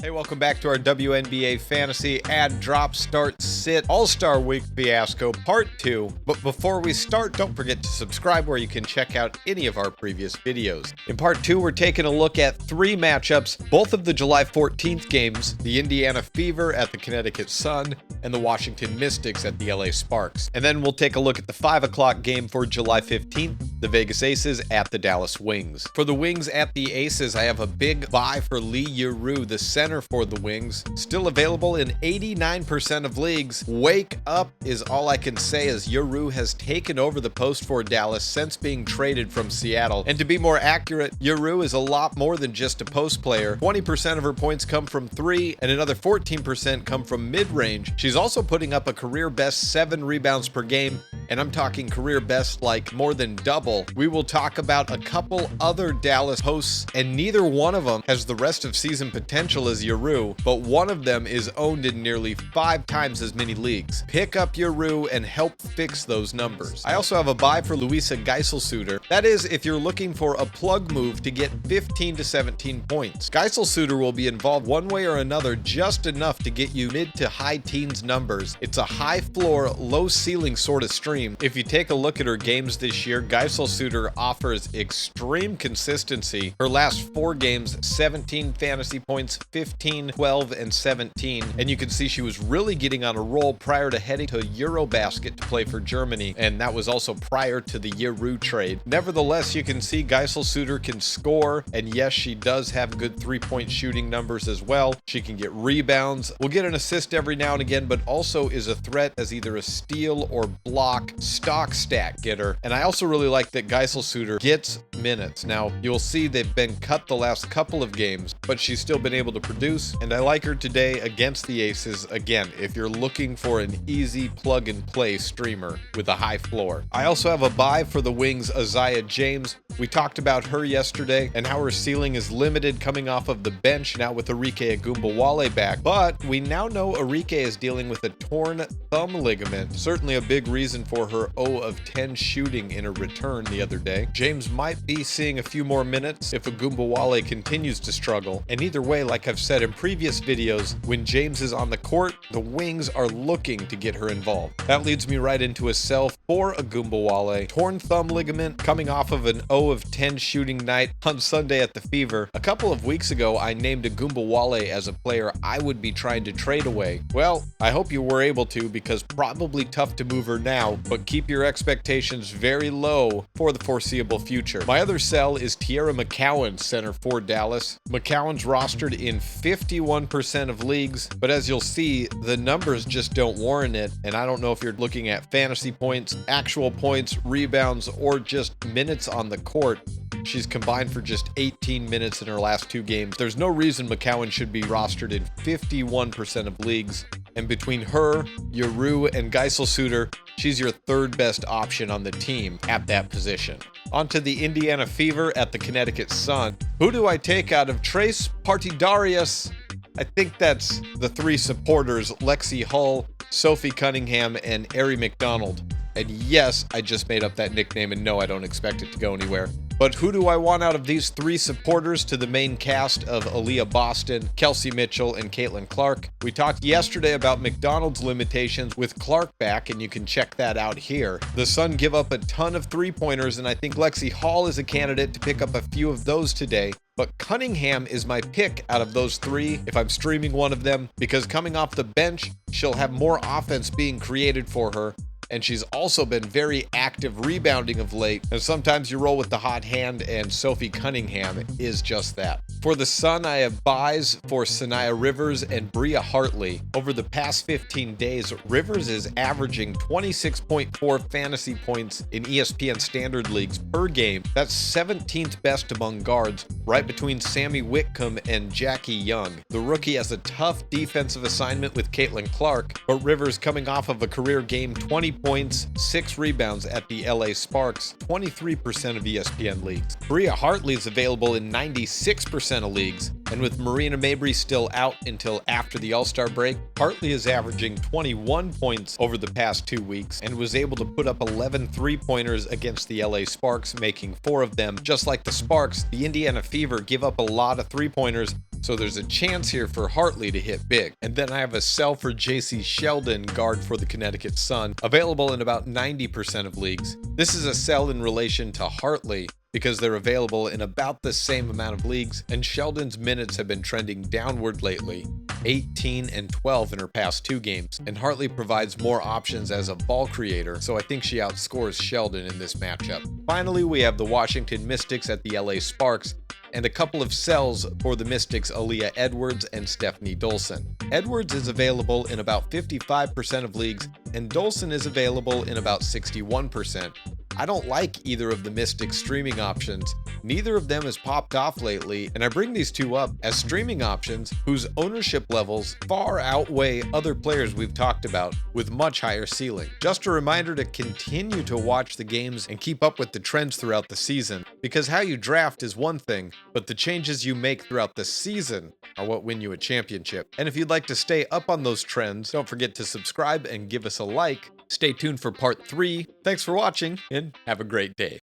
Hey, welcome back to our WNBA Fantasy Add, Drop, Start, Sit All-Star Week Fiasco Part 2. But before we start, don't forget to subscribe where you can check out any of our previous videos. In Part 2, we're taking a look at 3 matchups, both of the July 14th games, the Indiana Fever at the Connecticut Sun, and the Washington Mystics at the LA Sparks. And then we'll take a look at the 5 o'clock game for July 15th, the Vegas Aces at the Dallas Wings. For the Wings at the Aces, I have a big buy for Lee Yeru, the center for the Wings, still available in 89% of leagues. Wake up is all I can say, as Yeru has taken over the post for Dallas since being traded from Seattle. And to be more accurate, Yeru is a lot more than just a post player. 20% of her points come from 3 and another 14% come from mid-range. She's also putting up a career best 7 rebounds per game, and I'm talking career best like more than double. We will talk about a couple other Dallas hosts, and neither one of them has the rest of season potential as Yeru, but one of them is owned in nearly 5 times as many leagues. Pick up Yeru and help fix those numbers. I also have a buy for Louisa Geisel-Suter. That is, if you're looking for a plug move to get 15 to 17 points. Geisel-Suter will be involved one way or another, just enough to get you mid to high teens numbers. It's a high floor, low ceiling sort of stream. If you take a look at her games this year, Geisel-Suter offers extreme consistency. Her last 4 games, 17 fantasy points, 15, 12, and 17. And you can see she was really getting on a roll prior to heading to Eurobasket to play for Germany. And that was also prior to the Yeru trade. Nevertheless, you can see Geisel-Suter can score. And yes, she does have good 3-point shooting numbers as well. She can get rebounds, will get an assist every now and again, but also is a threat as either a steal or block stock stat getter. And I also really like that Geisel-Suter gets minutes. Now, you'll see they've been cut the last couple of games, but she's still been able to produce, and I like her today against the Aces, again, if you're looking for an easy plug-and-play streamer with a high floor. I also have a buy for the Wings' Isaiah James. We talked about her yesterday and how her ceiling is limited coming off of the bench now with Arike Ogunbowale back, but we now know Arike is dealing with a torn thumb ligament, certainly a big reason for her 0 of 10 shooting in her return the other day. James might be seeing a few more minutes if Ogunbowale continues to struggle, and either way, like I've said in previous videos, when James is on the court, the Wings are looking to get her involved. That leads me right into a sell for Ogunbowale. Torn thumb ligament coming off of an 0 of 10 shooting night on Sunday at the Fever. A couple of weeks ago, I named Ogunbowale as a player I would be trying to trade away. Well, I hope you were able to, because probably tough to move her now, but keep your expectations very low for the foreseeable future. My other sell is Tierra McCowan, center for Dallas. McCowan's rostered in 51% of leagues, but as you'll see, the numbers just don't warrant it, and I don't know if you're looking at fantasy points, actual points, rebounds, or just minutes on the court. She's combined for just 18 minutes in her last 2 games. There's no reason McCowan should be rostered in 51% of leagues, and between her, Yeru, and Geisel-Suter, she's your 3rd best option on the team at that position. On to the Indiana Fever at the Connecticut Sun. Who do I take out of Trace Partidarius? I think that's the 3 supporters, Lexi Hull, Sophie Cunningham, and Ari McDonald. And yes, I just made up that nickname, and no, I don't expect it to go anywhere. But who do I want out of these 3 supporters to the main cast of Aaliyah Boston, Kelsey Mitchell, and Caitlin Clark? We talked yesterday about McDonald's limitations with Clark back, and you can check that out here. The Sun give up a ton of 3-pointers, and I think Lexi Hall is a candidate to pick up a few of those today. But Cunningham is my pick out of those 3 if I'm streaming one of them, because coming off the bench, she'll have more offense being created for her. And she's also been very active rebounding of late. And sometimes you roll with the hot hand, and Sophie Cunningham is just that. For the Sun, I have buys for Sanaya Rivers and Bria Hartley. Over the past 15 days, Rivers is averaging 26.4 fantasy points in ESPN standard leagues per game. That's 17th best among guards, right between Sammy Whitcomb and Jackie Young. The rookie has a tough defensive assignment with Caitlin Clark, but Rivers coming off of a career game 20 points, 6 rebounds at the LA Sparks, 23% of ESPN leagues. Bria Hartley is available in 96% of leagues, and with Marina Mabrey still out until after the All-Star break, Hartley is averaging 21 points over the past 2 weeks and was able to put up 11 3-pointers against the LA Sparks, making 4 of them. Just like the Sparks, the Indiana Fever give up a lot of 3-pointers, so there's a chance here for Hartley to hit big. And then I have a sell for JC Sheldon, guard for the Connecticut Sun, available in about 90% of leagues. This is a sell in relation to Hartley, because they're available in about the same amount of leagues, and Sheldon's minutes have been trending downward lately, 18 and 12 in her past 2 games, and Hartley provides more options as a ball creator, so I think she outscores Sheldon in this matchup. Finally, we have the Washington Mystics at the LA Sparks, and a couple of sells for the Mystics, Aaliyah Edwards and Stephanie Dolson. Edwards is available in about 55% of leagues, and Dolson is available in about 61%. I don't like either of the Mystics streaming options. Neither of them has popped off lately, and I bring these two up as streaming options whose ownership levels far outweigh other players we've talked about with much higher ceiling. Just a reminder to continue to watch the games and keep up with the trends throughout the season, because how you draft is one thing, but the changes you make throughout the season are what win you a championship. And if you'd like to stay up on those trends, don't forget to subscribe and give us a like. Stay tuned for part 3. Thanks for watching, and have a great day.